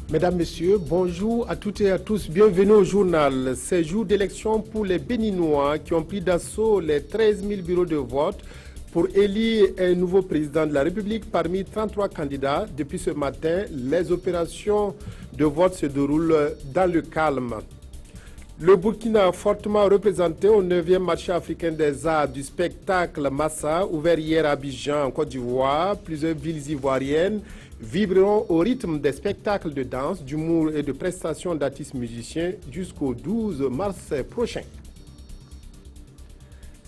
Mesdames, Messieurs, bonjour à toutes et à tous. Bienvenue au journal. Ces jours d'élection pour les Béninois qui ont pris d'assaut les 13 000 bureaux de vote pour élire un nouveau président de la République parmi 33 candidats. Depuis ce matin, les opérations de vote se déroulent dans le calme. Le Burkina, fortement représenté au 9e marché africain des arts du spectacle Massa, ouvert hier à Abidjan, en Côte d'Ivoire. Plusieurs villes ivoiriennes vibreront au rythme des spectacles de danse, d'humour et de prestations d'artistes musiciens jusqu'au 12 mars prochain.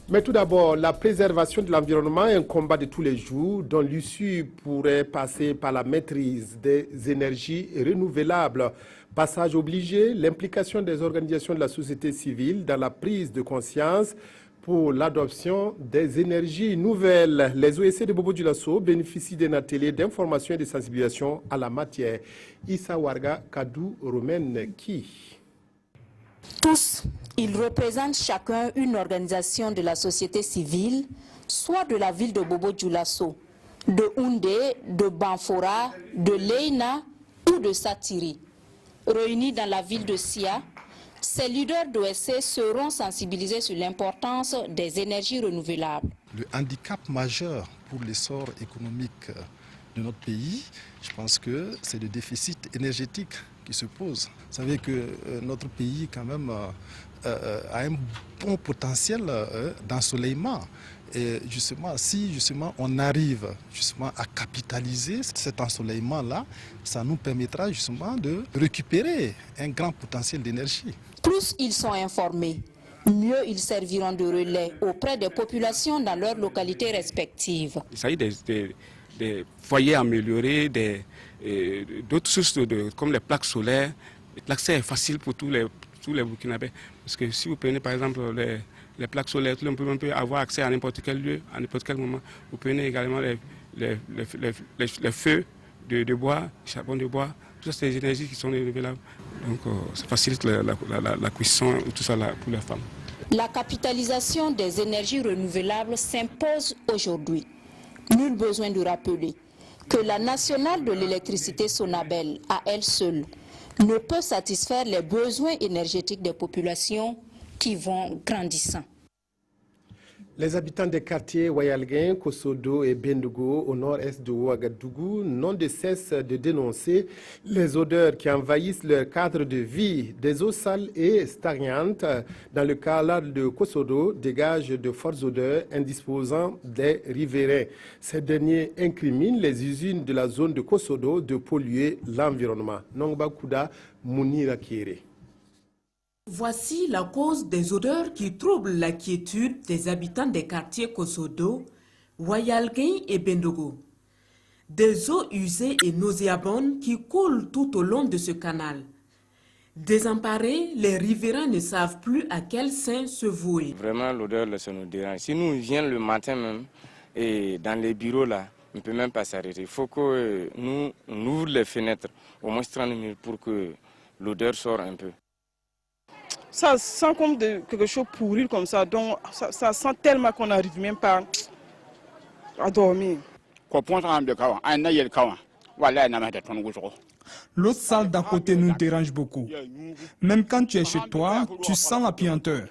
Mais tout d'abord, la préservation de l'environnement est un combat de tous les jours dont l'issue pourrait passer par la maîtrise des énergies renouvelables. Passage obligé, l'implication des organisations de la société civile dans la prise de conscience pour l'adoption des énergies nouvelles. Les OSC de Bobo Dioulasso bénéficient d'un atelier d'information et de sensibilisation à la matière. Issa Warga Kadou Romaine Ki. Tous, ils représentent chacun une organisation de la société civile, soit de la ville de Bobo Dioulasso, de Houndé, de Banfora, de Leina ou de Satiri. Réunis dans la ville de Sia, ces leaders d'OSC seront sensibilisés sur l'importance des énergies renouvelables. Le handicap majeur pour l'essor économique de notre pays, je pense que c'est le déficit énergétique qui se pose. Vous savez que notre pays quand même a un bon potentiel d'ensoleillement. Et justement, si on arrive à capitaliser cet ensoleillement-là, ça nous permettra justement de récupérer un grand potentiel d'énergie. Plus ils sont informés, mieux ils serviront de relais auprès des populations dans leurs localités respectives. Il s'agit des foyers améliorés, d'autres sources comme les plaques solaires. L'accès est facile pour tous les Burkinabés. Parce que si vous prenez par exemple les plaques solaires, on peut avoir accès à n'importe quel lieu, à n'importe quel moment. Vous prenez également les feux de bois, charbon de bois, toutes ces énergies qui sont renouvelables. Donc ça facilite la cuisson, tout ça pour les femmes. La capitalisation des énergies renouvelables s'impose aujourd'hui. Nul besoin de rappeler que la nationale de l'électricité Sonabel, à elle seule, ne peut satisfaire les besoins énergétiques des populations qui vont grandissant. Les habitants des quartiers Wayalguin, Kosodo et Bendogo, au nord-est de Ouagadougou, n'ont de cesse de dénoncer les odeurs qui envahissent leur cadre de vie. Des eaux sales et stagnantes dans le canal de Kosodo dégagent de fortes odeurs indisposant des riverains. Ces derniers incriminent les usines de la zone de Kosodo de polluer l'environnement. Nongba Kouda Mounira Kéré. Voici la cause des odeurs qui troublent la quiétude des habitants des quartiers Kosodo, Wayalguin et Bendogo. Des eaux usées et nauséabondes qui coulent tout au long de ce canal. Désemparés, les riverains ne savent plus à quel saint se vouer. Vraiment, l'odeur, ça nous dérange. Si nous venons le matin même, et dans les bureaux là, on ne peut même pas s'arrêter. Il faut que nous ouvrions les fenêtres au moins 30 minutes pour que l'odeur sorte un peu. Ça sent comme quelque chose pourri comme ça, donc ça sent tellement qu'on n'arrive même pas à dormir. L'eau sale d'à côté nous dérange beaucoup. Même quand tu es chez toi, tu sens la puanteur.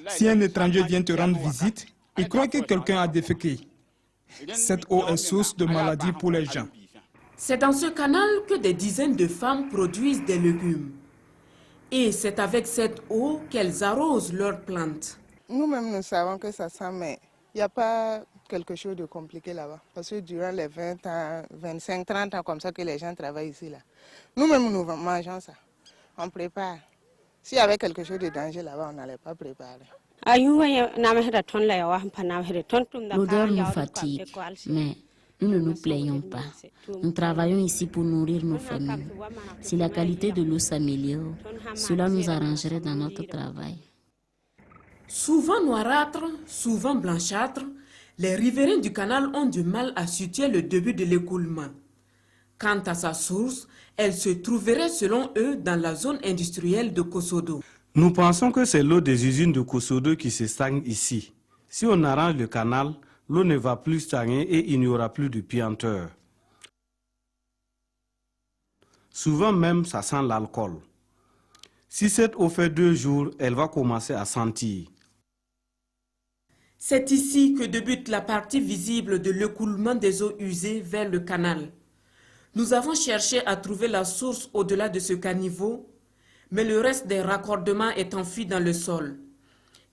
Si un étranger vient te rendre visite, il croit que quelqu'un a déféqué. Cette eau est source de maladies pour les gens. C'est dans ce canal que des dizaines de femmes produisent des légumes. Et c'est avec cette eau qu'elles arrosent leurs plantes. Nous-mêmes, nous savons que ça sent, mais il n'y a pas quelque chose de compliqué là-bas. Parce que durant les 20 ans, 25, 30 ans comme ça que les gens travaillent ici, là, nous-mêmes, nous mangeons ça. On prépare. S'il y avait quelque chose de danger là-bas, on n'allait pas préparer. L'odeur nous fatigue, mais nous ne nous plaignons pas. Nous travaillons ici pour nourrir nos familles. Si la qualité de l'eau s'améliore, cela nous arrangerait dans notre travail. Souvent noirâtres, souvent blanchâtres, les riverains du canal ont du mal à situer le début de l'écoulement. Quant à sa source, elle se trouverait selon eux dans la zone industrielle de Kosodo. Nous pensons que c'est l'eau des usines de Kosodo qui se stagne ici. Si on arrange le canal, l'eau ne va plus stagner et il n'y aura plus de puanteur. Souvent même, ça sent l'alcool. Si cette eau fait 2 jours, elle va commencer à sentir. C'est ici que débute la partie visible de l'écoulement des eaux usées vers le canal. Nous avons cherché à trouver la source au-delà de ce caniveau, mais le reste des raccordements est enfui dans le sol.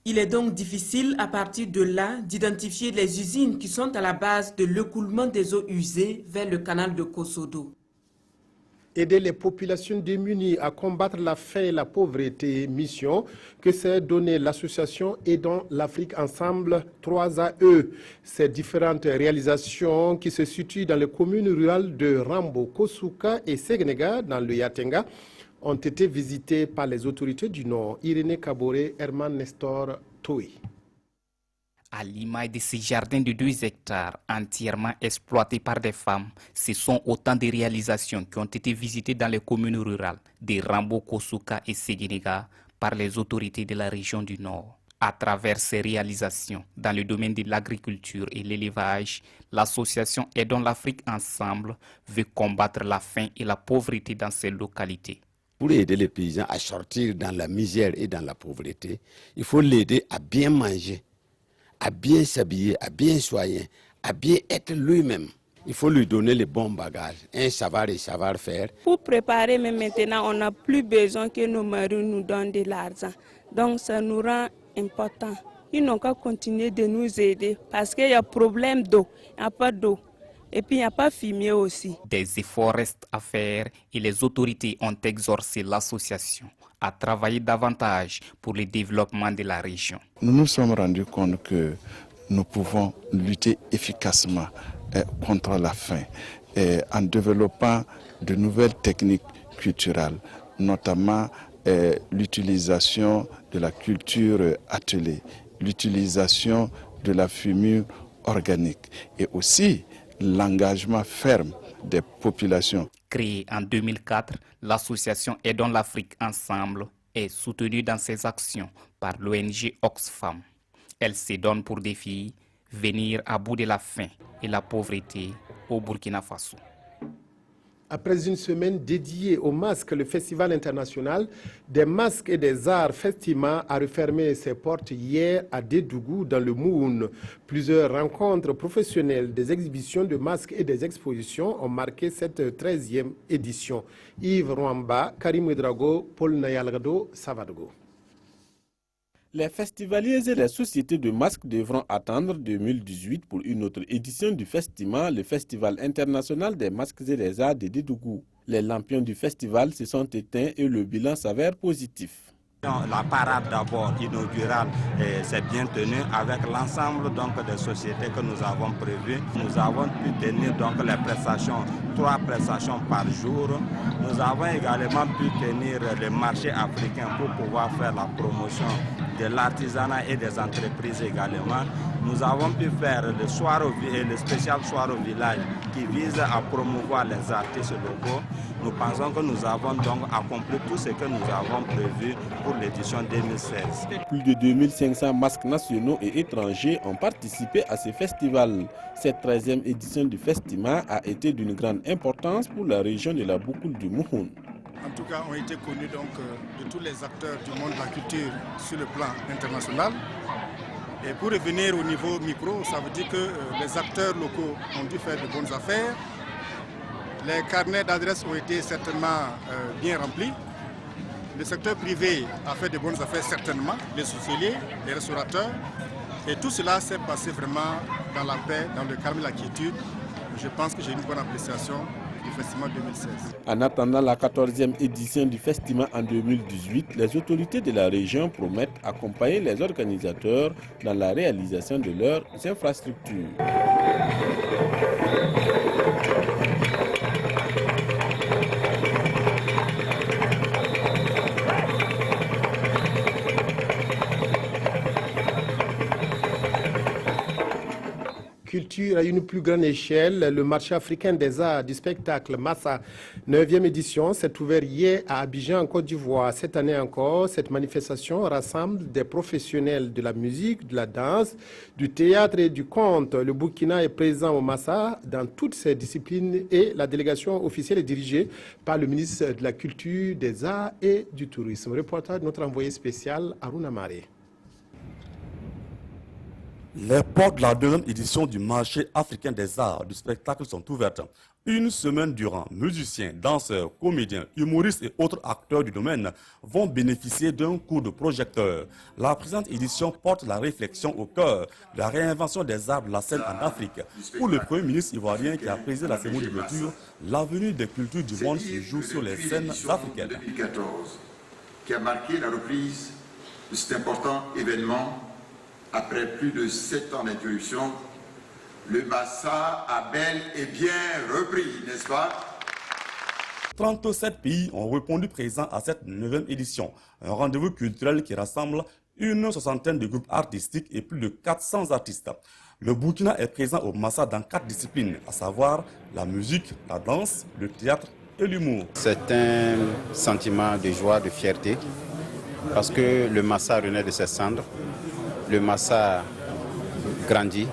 Il est donc difficile à partir de là d'identifier les usines qui sont à la base de l'écoulement des eaux usées vers le canal de Kosodo. Aider les populations démunies à combattre la faim et la pauvreté, mission que s'est donnée l'association Aidons l'Afrique Ensemble 3AE. Ces différentes réalisations qui se situent dans les communes rurales de Rambo, Kosuka et Segnega dans le Yatenga ont été visitées par les autorités du Nord. Irénée Kaboré, Herman Nestor Toé. À l'image de ces jardins de 2 hectares entièrement exploités par des femmes, ce sont autant de réalisations qui ont été visitées dans les communes rurales de Rambo, Kosuka et Seginega par les autorités de la région du Nord. À travers ces réalisations dans le domaine de l'agriculture et l'élevage, l'association Aidons l'Afrique Ensemble veut combattre la faim et la pauvreté dans ces localités. Pour aider les paysans à sortir dans la misère et dans la pauvreté, il faut l'aider à bien manger, à bien s'habiller, à bien soigner, à bien être lui-même. Il faut lui donner les bons bagages, un savoir et savoir-faire. Pour préparer, mais maintenant, on n'a plus besoin que nos maris nous donnent de l'argent. Donc ça nous rend important. Ils n'ont qu'à continuer de nous aider parce qu'il y a problème d'eau, il n'y a pas d'eau. Et puis il n'y a pas fumier aussi. Des efforts restent à faire et les autorités ont exhorcé l'association à travailler davantage pour le développement de la région. Nous nous sommes rendus compte que nous pouvons lutter efficacement contre la faim en développant de nouvelles techniques culturelles, notamment l'utilisation de la culture attelée, l'utilisation de la fumure organique et aussi l'engagement ferme des populations. Créée en 2004, l'association Aidons l'Afrique Ensemble est soutenue dans ses actions par l'ONG Oxfam. Elle se donne pour défi venir à bout de la faim et la pauvreté au Burkina Faso. Après une semaine dédiée aux masques, le Festival international des masques et des arts Festima a refermé ses portes hier à Dédougou dans le Moun. Plusieurs rencontres professionnelles, des exhibitions de masques et des expositions ont marqué cette 13e édition. Yves Rwamba, Karim Ouedraogo, Paul Nayalgado, Savadogo. Les festivaliers et les sociétés de masques devront attendre 2018 pour une autre édition du Festima, le Festival international des masques et des arts de Dédougou. Les lampions du festival se sont éteints et le bilan s'avère positif. La parade d'abord inaugurale s'est bien tenue avec l'ensemble des sociétés que nous avons prévues. Nous avons pu tenir les prestations, 3 prestations par jour. Nous avons également pu tenir les marchés africains pour pouvoir faire la promotion de l'artisanat et des entreprises également. Nous avons pu faire le spécial soir au village qui vise à promouvoir les artistes locaux. Nous pensons que nous avons donc accompli tout ce que nous avons prévu pour l'édition 2016. Plus de 2500 masques nationaux et étrangers ont participé à ce festival. Cette 13e édition du Festima a été d'une grande importance pour la région de la Boukoul du Mouhoun. En tout cas, ont été connus de tous les acteurs du monde de la culture sur le plan international. Et pour revenir au niveau micro, ça veut dire que les acteurs locaux ont dû faire de bonnes affaires. Les carnets d'adresses ont été certainement bien remplis. Le secteur privé a fait de bonnes affaires certainement, les hôteliers, les restaurateurs. Et tout cela s'est passé vraiment dans la paix, dans le calme et la quiétude. Je pense que j'ai une bonne appréciation du Festival 2016. En attendant la 14e édition du Festival en 2018, les autorités de la région promettent accompagner les organisateurs dans la réalisation de leurs infrastructures. Culture culture à une plus grande échelle. Le marché africain des arts du spectacle Massa 9e édition s'est ouvert hier à Abidjan en Côte d'Ivoire. Cette année encore, cette manifestation rassemble des professionnels de la musique, de la danse, du théâtre et du conte. Le Burkina est présent au Massa dans toutes ses disciplines et la délégation officielle est dirigée par le ministre de la Culture, des Arts et du Tourisme. Reportage de notre envoyé spécial Aruna Maré. Les portes de la 2e édition du marché africain des arts du spectacle sont ouvertes. Une semaine durant, musiciens, danseurs, comédiens, humoristes et autres acteurs du domaine vont bénéficier d'un coup de projecteur. La présente édition porte la réflexion au cœur de la réinvention des arts de la scène en Afrique. Pour le Premier ministre ivoirien qui a présidé la cérémonie de clôture, l'avenir des cultures du monde se joue sur les scènes africaines. 2014, qui a marqué la reprise de cet important événement. Après plus de 7 ans d'interruption, le Massa a bel et bien repris, n'est-ce pas? 37 pays ont répondu présents à cette 9e édition, un rendez-vous culturel qui rassemble une soixantaine de groupes artistiques et plus de 400 artistes. Le Burkina est présent au Massa dans 4 disciplines, à savoir la musique, la danse, le théâtre et l'humour. C'est un sentiment de joie, de fierté, parce que le Massa renaît de ses cendres. Le Massa grandit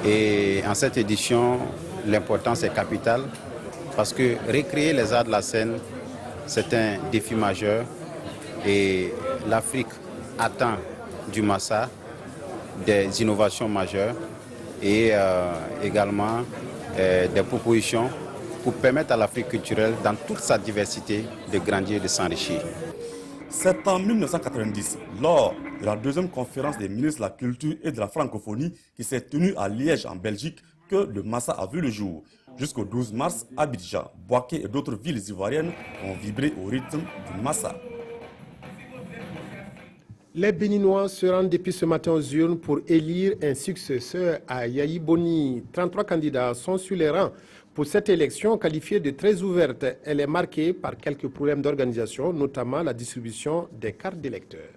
et en cette édition, l'importance est capitale parce que recréer les arts de la scène, c'est un défi majeur et l'Afrique attend du Massa des innovations majeures et également des propositions pour permettre à l'Afrique culturelle, dans toute sa diversité, de grandir et de s'enrichir. C'est en 1990, lors de la 2e conférence des ministres de la Culture et de la Francophonie qui s'est tenue à Liège en Belgique, que le Massa a vu le jour. Jusqu'au 12 mars, Abidjan, Bouaké et d'autres villes ivoiriennes ont vibré au rythme du Massa. Les Béninois se rendent depuis ce matin aux urnes pour élire un successeur à Yayi Boni. 33 candidats sont sur les rangs pour cette élection qualifiée de très ouverte. Elle est marquée par quelques problèmes d'organisation, notamment la distribution des cartes d'électeurs.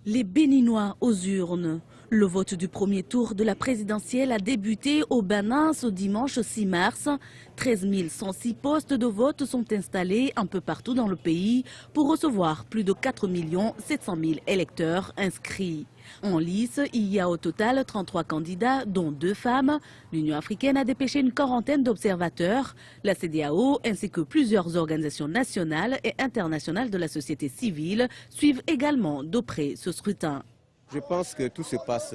Les Béninois aux urnes. Le vote du premier tour de la présidentielle a débuté au Bénin ce dimanche 6 mars. 13 106 postes de vote sont installés un peu partout dans le pays pour recevoir plus de 4 700 000 électeurs inscrits. En lice, il y a au total 33 candidats, dont 2 femmes. L'Union africaine a dépêché une quarantaine d'observateurs. La CEDEAO ainsi que plusieurs organisations nationales et internationales de la société civile suivent également de près ce scrutin. Je pense que tout se passe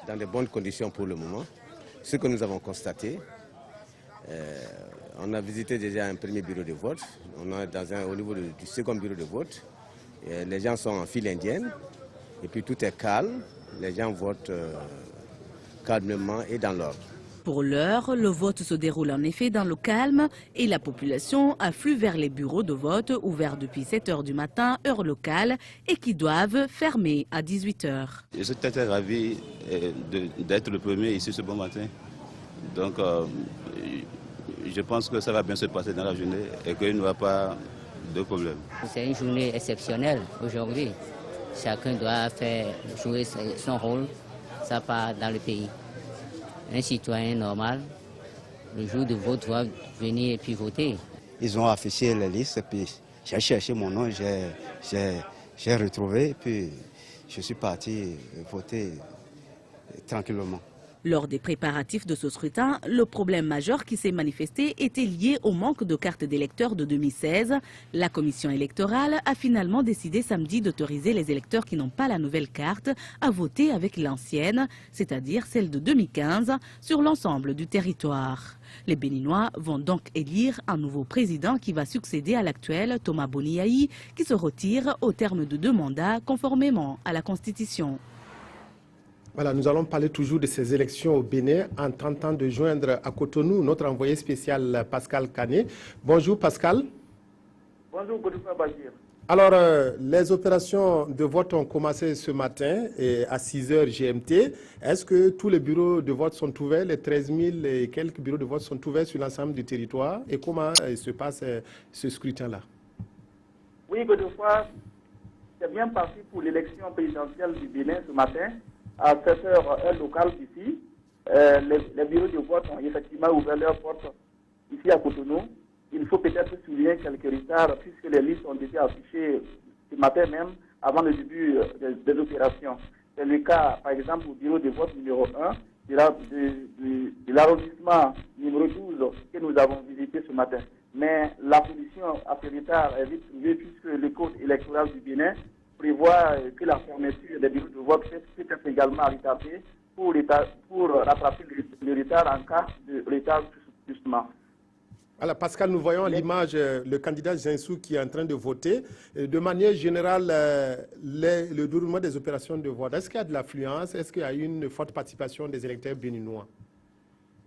dans de bonnes conditions pour le moment. Ce que nous avons constaté, on a visité déjà un premier bureau de vote. On est au niveau du second bureau de vote. Les gens sont en file indienne. Et puis tout est calme, les gens votent calmement et dans l'ordre. Pour l'heure, le vote se déroule en effet dans le calme et la population afflue vers les bureaux de vote ouverts depuis 7 h du matin, heure locale, et qui doivent fermer à 18 h. Je suis très ravi d'être le premier ici ce bon matin. Donc je pense que ça va bien se passer dans la journée et qu'il n'y aura pas de problème. C'est une journée exceptionnelle aujourd'hui. Chacun doit jouer son rôle, ça part dans le pays. Un citoyen normal, le jour de vote, doit venir et puis voter. Ils ont affiché les listes, puis j'ai cherché mon nom, j'ai retrouvé, puis je suis parti voter tranquillement. Lors des préparatifs de ce scrutin, le problème majeur qui s'est manifesté était lié au manque de cartes d'électeurs de 2016. La commission électorale a finalement décidé samedi d'autoriser les électeurs qui n'ont pas la nouvelle carte à voter avec l'ancienne, c'est-à-dire celle de 2015, sur l'ensemble du territoire. Les Béninois vont donc élire un nouveau président qui va succéder à l'actuel Thomas Boni Yayi, qui se retire au terme de 2 mandats conformément à la Constitution. Voilà, nous allons parler toujours de ces élections au Bénin en tentant de joindre à Cotonou notre envoyé spécial Pascal Canet. Bonjour Pascal. Bonjour Godefroid Bachir. Alors, les opérations de vote ont commencé ce matin à 6 h GMT. Est-ce que tous les bureaux de vote sont ouverts, les 13 000 et quelques bureaux de vote sont ouverts sur l'ensemble du territoire? Et comment se passe ce scrutin-là? Oui Godefroid, c'est bien parti pour l'élection présidentielle du Bénin ce matin. à 7h, heure locale ici, les bureaux de vote ont effectivement ouvert leurs portes ici à Cotonou. Il faut peut-être souligner quelques retards puisque les listes ont été affichées ce matin même avant le début des opérations. C'est le cas, par exemple, au bureau de vote numéro 1 de l'arrondissement numéro 12 que nous avons visité ce matin. Mais la solution à ce retard est vite trouvée puisque le code électoral du Bénin prévoit que la fermeture des bureaux de vote peut être également retardée pour rattraper le retard en cas de retard justement. Alors Pascal, nous voyons à l'image le candidat Zinsou qui est en train de voter. De manière générale, le déroulement des opérations de vote, est-ce qu'il y a de l'affluence? Est-ce qu'il y a une forte participation des électeurs béninois?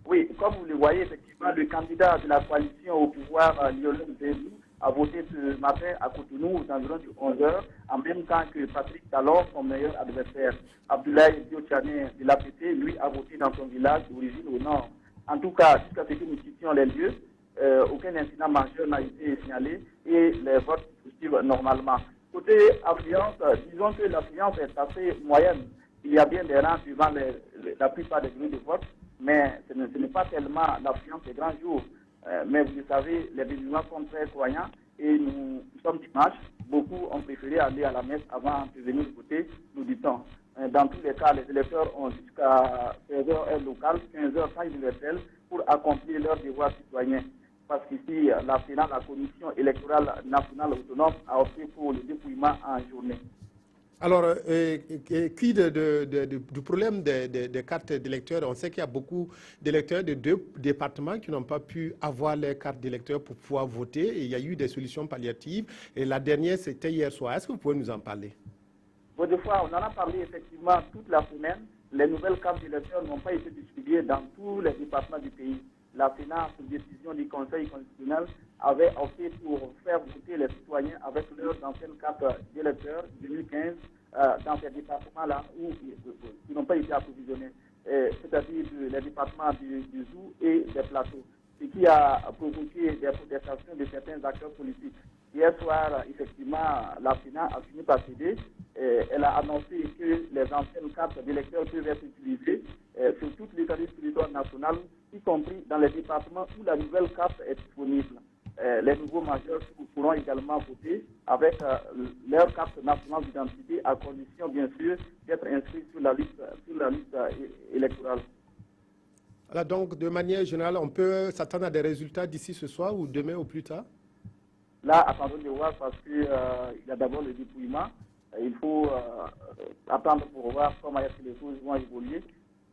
Oui, comme vous le voyez, effectivement, le candidat de la coalition au pouvoir, Lionel Zinsou, a voté ce matin à Cotonou aux environs de 11h, en même temps que Patrick Talon, son meilleur adversaire. Abdoulaye Diotchane de l'APT, lui, a voté dans son village d'origine au nord. En tout cas, jusqu'à ce que nous quittions les lieux, aucun incident majeur n'a été signalé et les votes poursuivent normalement. Côté affluence, disons que l'affluence est assez moyenne. Il y a bien des rangs suivant la plupart des bureaux de vote, mais ce n'est pas tellement l'affluence des grands jours. Mais vous le savez, les Béninois sont très croyants et nous sommes dimanche. Beaucoup ont préféré aller à la messe avant de venir voter, nous dit-on. Dans tous les cas, les électeurs ont jusqu'à 16h heure locale, 15h temps universel pour accomplir leurs devoirs citoyens. Parce qu'ici, la Commission électorale nationale autonome, a opté pour le dépouillement en journée. Alors, qui du problème des cartes d'électeurs? On sait qu'il y a beaucoup d'électeurs de 2 départements qui n'ont pas pu avoir les cartes d'électeurs pour pouvoir voter. Et il y a eu des solutions palliatives. Et la dernière, c'était hier soir. Est-ce que vous pouvez nous en parler? Bon, des fois, on en a parlé effectivement toute la semaine. Les nouvelles cartes d'électeurs n'ont pas été distribuées dans tous les départements du pays. La Sénat, sous décision du Conseil constitutionnel, avait opté pour faire voter les citoyens avec leurs anciennes cartes d'électeurs 2015 dans ces départements-là qui n'ont pas été approvisionnés, c'est-à-dire les départements du Zou et des plateaux, ce qui a provoqué des protestations de certains acteurs politiques. Hier soir, effectivement, la Sénat a fini par céder. Elle a annoncé que les anciennes cartes d'électeurs peuvent être utilisées sur toute l'étendue du territoire national, y compris dans les départements où la nouvelle carte est disponible. Les nouveaux majeurs pourront également voter avec leur carte nationale d'identité, à condition, bien sûr, d'être inscrits sur la liste électorale. Alors donc, de manière générale, on peut s'attendre à des résultats d'ici ce soir ou demain ou plus tard? Là, attendons de voir parce qu'il y a d'abord le dépouillement. Il faut attendre pour voir comment est-ce que les choses vont évoluer.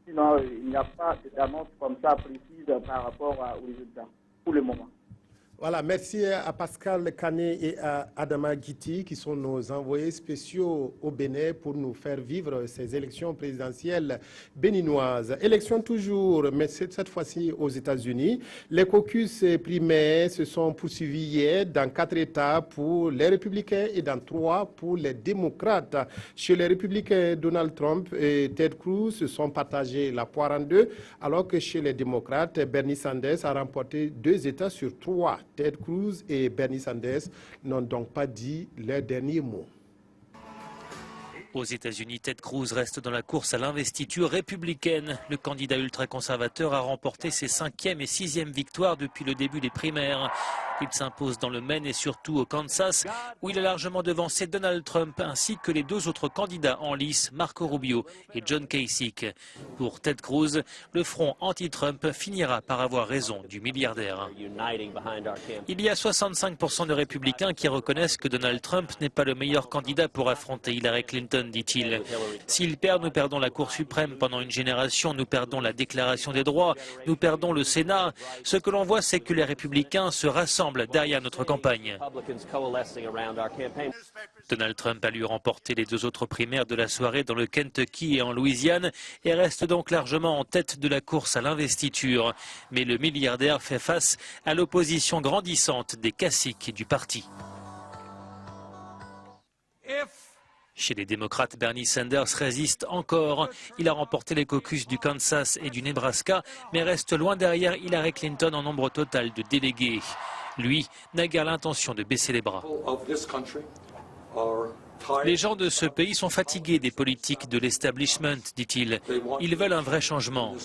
Sinon, il n'y a pas d'annonce comme ça précise par rapport aux résultats pour le moment. Voilà, merci à Pascal Kané et à Adama Guiti qui sont nos envoyés spéciaux au Bénin pour nous faire vivre ces élections présidentielles béninoises. Élections toujours, mais cette fois-ci aux États-Unis. Les caucus primaires se sont poursuivis hier dans 4 États pour les républicains et dans 3 pour les démocrates. Chez les républicains, Donald Trump et Ted Cruz se sont partagés la poire en 2, alors que chez les démocrates, Bernie Sanders a remporté 2 États sur 3. Ted Cruz et Bernie Sanders n'ont donc pas dit leur dernier mot. Aux États-Unis, Ted Cruz reste dans la course à l'investiture républicaine. Le candidat ultra-conservateur a remporté ses 5e et 6e victoires depuis le début des primaires. Il s'impose dans le Maine et surtout au Kansas, où il a largement devancé Donald Trump ainsi que les 2 autres candidats en lice, Marco Rubio et John Kasich. Pour Ted Cruz, le front anti-Trump finira par avoir raison du milliardaire. Il y a 65% de républicains qui reconnaissent que Donald Trump n'est pas le meilleur candidat pour affronter Hillary Clinton, dit-il. S'il perd, nous perdons la Cour suprême pendant une génération, nous perdons la Déclaration des droits, nous perdons le Sénat. Ce que l'on voit, c'est que les républicains se rassemblent derrière notre campagne. Donald Trump a lui remporté les 2 autres primaires de la soirée dans le Kentucky et en Louisiane et reste donc largement en tête de la course à l'investiture. Mais le milliardaire fait face à l'opposition grandissante des caciques du parti. Chez les démocrates, Bernie Sanders résiste encore. Il a remporté les caucus du Kansas et du Nebraska, mais reste loin derrière Hillary Clinton en nombre total de délégués. Lui n'a guère l'intention de baisser les bras. Les gens de ce pays sont fatigués des politiques de l'establishment, dit-il. Ils veulent un vrai changement.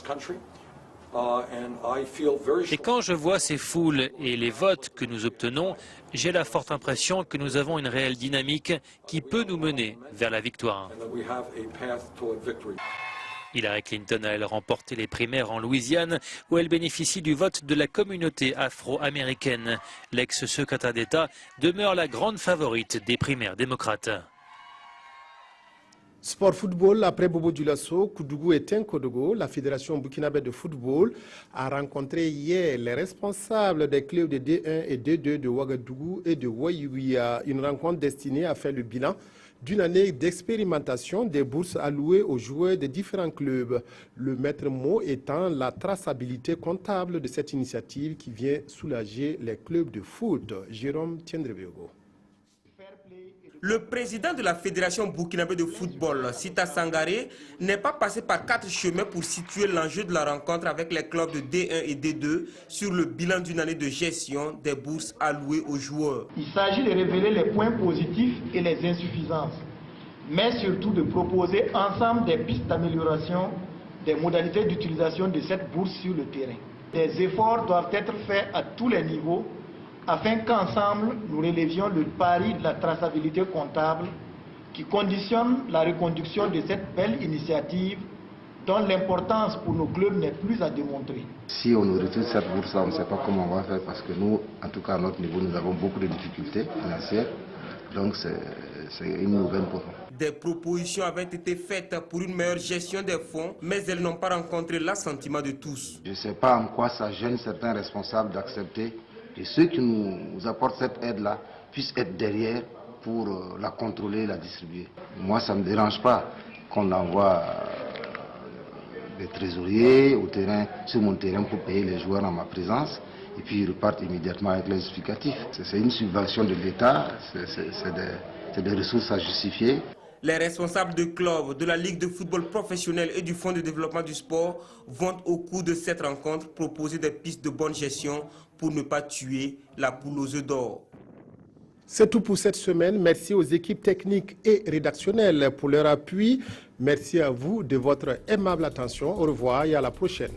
Et quand je vois ces foules et les votes que nous obtenons, j'ai la forte impression que nous avons une réelle dynamique qui peut nous mener vers la victoire. Hillary Clinton a, elle, remporté les primaires en Louisiane, où elle bénéficie du vote de la communauté afro-américaine. L'ex-secrétaire d'État demeure la grande favorite des primaires démocrates. Sport football, après Bobo Dioulasso, Koudougou et Tenkodogo, la Fédération burkinabé de football a rencontré hier les responsables des clubs de D1 et D2 de Ouagadougou et de Wayouia. Une rencontre destinée à faire le bilan d'une année d'expérimentation des bourses allouées aux joueurs des différents clubs. Le maître mot étant la traçabilité comptable de cette initiative qui vient soulager les clubs de foot. Jérôme Tiendrebiogo. Le président de la Fédération burkinabé de football, Sita Sangaré, n'est pas passé par 4 chemins pour situer l'enjeu de la rencontre avec les clubs de D1 et D2 sur le bilan d'une année de gestion des bourses allouées aux joueurs. Il s'agit de révéler les points positifs et les insuffisances, mais surtout de proposer ensemble des pistes d'amélioration des modalités d'utilisation de cette bourse sur le terrain. Des efforts doivent être faits à tous les niveaux afin qu'ensemble, nous relevions le pari de la traçabilité comptable qui conditionne la reconduction de cette belle initiative dont l'importance pour nos clubs n'est plus à démontrer. Si on nous retire cette bourse-là, on ne sait pas comment on va faire parce que nous, en tout cas à notre niveau, nous avons beaucoup de difficultés financières. Donc c'est une nouvelle pour nous. Des propositions avaient été faites pour une meilleure gestion des fonds, mais elles n'ont pas rencontré l'assentiment de tous. Je ne sais pas en quoi ça gêne certains responsables d'accepter et ceux qui nous apportent cette aide-là puissent être derrière pour la contrôler et la distribuer. Moi, ça ne me dérange pas qu'on envoie des trésoriers au terrain, sur mon terrain pour payer les joueurs en ma présence et puis ils repartent immédiatement avec les explicatifs. C'est une subvention de l'État, c'est des ressources à justifier. Les responsables de clubs, de la Ligue de football professionnel et du Fonds de développement du sport vont au cours de cette rencontre proposer des pistes de bonne gestion pour ne pas tuer la poule aux œufs d'or. C'est tout pour cette semaine. Merci aux équipes techniques et rédactionnelles pour leur appui. Merci à vous de votre aimable attention. Au revoir et à la prochaine.